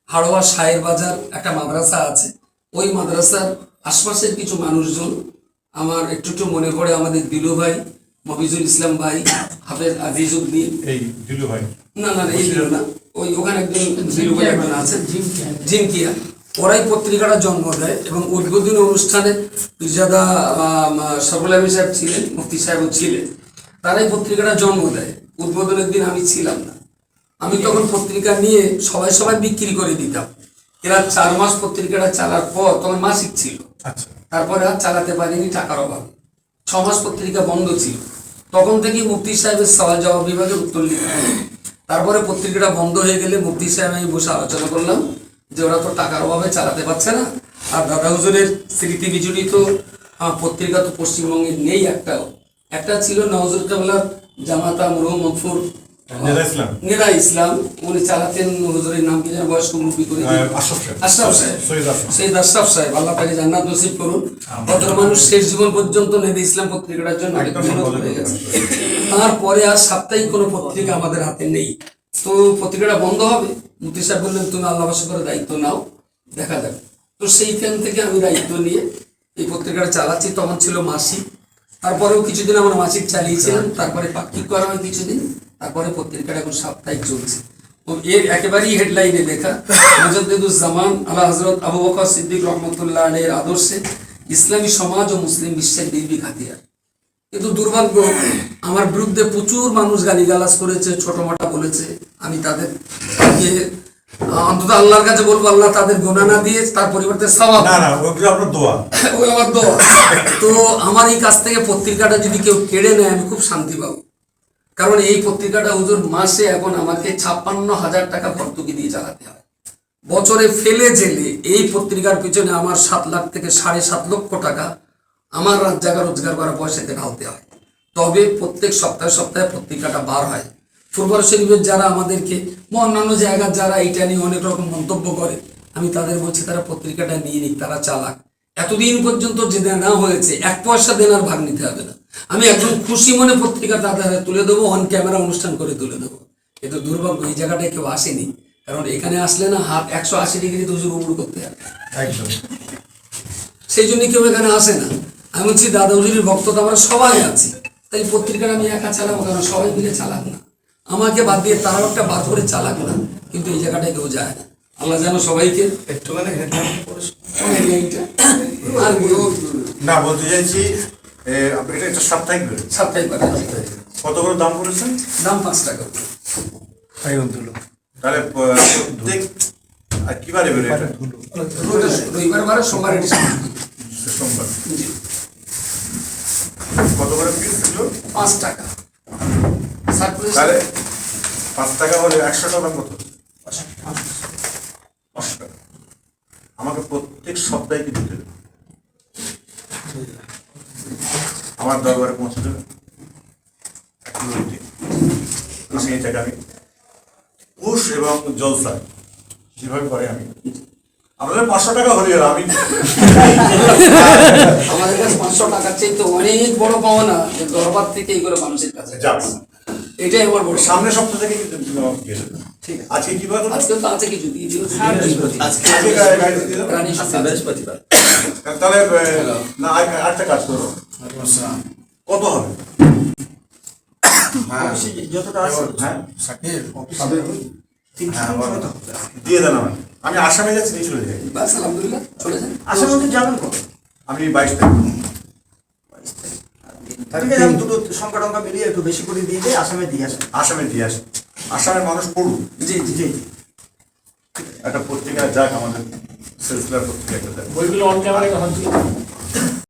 হাড়োয়া শায়ের বাজার একটা মাদ্রাসা আছে, ওই মাদ্রাসার আশপাশের কিছু মানুষজন আমার একটু একটু মনে পড়ে আমাদের দিলু ভাই, মফিজুল ইসলাম ভাই, হাফেজ আজিজউদ্দিন, এই দিলু ভাই না না এই দিলু না, ওই ওখানে একজন দিলু ভাই একজন আছেন জিনকিয়া, ওরাই পত্রিকাটা জন্ম দেয় এবং উদ্বোধনী অনুষ্ঠানে পিরজাদা সরফুল আলমী সাহেব ছিলেন, মুফতি সাহেবও ছিলেন, তারাই পত্রিকাটা জন্ম দেয়। উদ্বোধনের দিন আমি ছিলাম না, আমি তখন পত্রিকা নিয়ে সবাই সবাই বিক্রি করে দিতাম। এরা 4 মাস পত্রিকাটা চালার পর তখন মাসিক ছিল, তারপরে আর চালাতে পারিনি টাকার অভাবে। 6 মাস পত্রিকা বন্ধ ছিল, তখন থেকেই মুফতি সাহেবের সওয়াল জবাব বিভাগে উত্তর লিখতে হবে। তারপরে পত্রিকাটা বন্ধ হয়ে গেলে মুফতি সাহেব আমি বসে আলোচনা করলাম যে ওরা তো টাকার অভাবে চালাতে পারছে না, আর দাদা হুজুরের স্মৃতি বিজড়িত পত্রিকা তো পশ্চিমবঙ্গে নেই একটাও। একটা ছিল নওয়াজুল কাবলার জামাতা মরহুম মনফুর নেদা ইসলাম, উনি চালাতেন, হুজুরের নাম কি যেন বয়স্ক মুরব্বী করে আশরাফ সাহেব, সৈয়দ আশরাফ সাহেব, আল্লাহ তাকে জান্নাত নসিব করুন। ভদ্র মানুষ শেষ জীবন পর্যন্ত নেদা ইসলাম পত্রিকাটার জন্য হয়ে গেছে। তারপরে আর সাপ্তাহিক কোনো পত্রিকা আমাদের হাতে নেই, তো পত্রিকাটা বন্ধ হবে। মুফতি সাহেব বললেন তুমি আল্লাহ বাসা করে দায়িত্ব নাও, দেখা যাবে। তো সেইখান থেকে আমি দায়িত্ব নিয়ে এই পত্রিকাটা চালাচ্ছি। তখন ছিল মাসিক, তারপরেও কিছুদিন আমরা মাসিক চালিয়েছিলাম, তারপরে পাক্ষিক করা হয় কিছুদিন, তারপরে পত্রিকাটা এখন সাপ্তাহিক চলছে। এর একেবারেই হেডলাইনে লেখা মুজাদ্দিদুজ্জামান আলা হযরত আবু বকর সিদ্দিক রহমতুল্লাহ আলাইহির আদর্শে ইসলামী সমাজ ও মুসলিম বিশ্বের নির্ভীক হাতিয়ার। কিন্তু দুর্ভাগ্য, আমার বিরুদ্ধে প্রচুর মানুষ গালিগালাজ করেছে, ছোট মোটা বলেছে। আমি তাদের অন্তত আল্লাহর কাছে বলবো আল্লাহ তাদের গুনাহ না দিয়ে তার পরিবর্তে সওয়াব, না না ওই আপনার দোয়া, ওই আমার দোয়া। তো আমার এই কাছ থেকে পত্রিকাটা যদি কেউ কেড়ে নেয় আমি খুব শান্তি পাবো, কারণ এই পত্রিকাটা হুজুর মাসে এখন আমাকে 56,000 টাকা ভর্তুকি দিয়ে চালাতে হয়। বছরে ফেলে জেলে এই পত্রিকার পিছনে আমার 7 লাখ থেকে 7.5 লক্ষ টাকা আমার রাত জায়গা রোজগার করা পয়সাতে ঢালতে হয়। তবে প্রত্যেক সপ্তাহে সপ্তাহে পত্রিকাটা বার হয়। ফুরফুরা শরীফের যারা আমাদেরকে অন্যান্য জায়গার যারা এইটা নিয়ে অনেক রকম মন্তব্য করে, আমি তাদের বলছি তারা পত্রিকাটা নিয়ে নিক, তারা চালাক। এতদিন পর্যন্ত যে দেনা হয়েছে 1 পয়সা দেনার ভাগ নিতে হবে না, আমি একদম খুশি মনে পত্রিকা তাদের হাতে তুলে দেবো, অন ক্যামেরা অনুষ্ঠান করে তুলে দেবো। কিন্তু দুর্ভাগ্য এই জায়গাটায় কেউ আসেনি, কারণ এখানে আসলে না হাত 180 ডিগ্রি হুজুর উপর করতে হবে, সেই জন্য কেউ এখানে আসে না। আমি বলছি দাদা হুজুরের ভক্ত তো আমরা সবাই আছি, তাই পত্রিকাটা আমি একা চালাবো, কারণ সবাই মিলে চালাক না, আমাকে বাদ দিয়ে তারাও একটা বাদ করে চালাক না। কিন্তু এই জায়গাটায় কেউ যায় না। আল্লাহ যেন সবাইকে একটুখানি না বলতে চাইছি এটা সাপ্তাহিক কত করে দাম করেছেন? দাম 5 টাকা। তাহলে আর কি বারে বেরোয়? রবিবার বারে সোমবার সোমবার। কত করে পিস ছিল? 5 টাকা। তাহলে 5 টাকা হলে 100 টাকা কত? 5 টাকা আমাকে প্রত্যেক সপ্তাহে কি দিতে হবে? আমার দরবারে পৌঁছে দেবে। আমি এটাকে আমি উস এবং জলসা যেভাবে করে আমি আমাদের 500 টাকা হয়ে গেল। আমি আমাদের কাছে 500 টাকার চাইতে অনেক বড় পাওনা যে দরবার থেকে এইগুলো মানুষের কাছে যাবে। এটাই আমার বড়। সামনের সপ্তাহ থেকে ঠিক আজকে কি বার? আজকে তো আছে কিছু দিয়ে দিল। তাহলে না আরেকটা কাজ করো, কত হবে? যতটা আছে দিয়ে দেন। আমি আসামে যাচ্ছি, নিয়ে চলে যাই। আলহামদুলিল্লাহ চলে যান। আসামে যাবেন কত? আমি 22 তারিখ। ঠিক আছে, আমি দুটো সংখ্যা টঙ্কা মিলিয়ে একটু বেশি করে দিয়ে দেয়, আসামে দিয়ে আসেন। আসামে দিয়ে আসেন, আসামের মানুষ পড়ুক। জি জি জি। একটা পত্রিকা যাক, আমাদের সিলসিলার পত্রিকা। বইগুলো অন ক্যামেরা